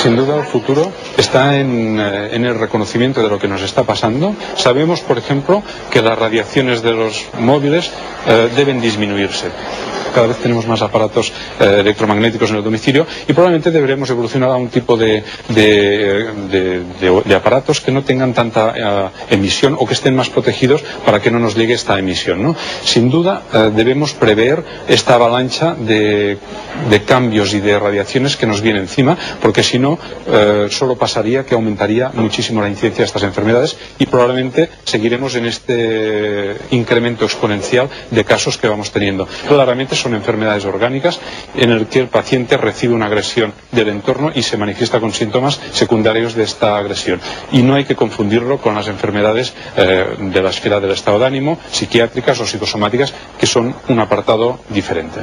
Sin duda el futuro está en el reconocimiento de lo que nos está pasando. Sabemos, por ejemplo, que las radiaciones de los móviles deben disminuirse. Cada vez tenemos más aparatos electromagnéticos en el domicilio y probablemente deberemos evolucionar a un tipo de aparatos que no tengan tanta emisión o que estén más protegidos para que no nos llegue esta emisión, ¿no? Sin duda debemos prever esta avalancha de cambios y de radiaciones que nos viene encima, porque si no solo pasaría que aumentaría muchísimo la incidencia de estas enfermedades y probablemente seguiremos en este incremento exponencial de casos que vamos teniendo. Claramente son enfermedades orgánicas en el que el paciente recibe una agresión del entorno y se manifiesta con síntomas secundarios de esta agresión. Y no hay que confundirlo con las enfermedades de la esfera del estado de ánimo, psiquiátricas o psicosomáticas, que son un apartado diferente.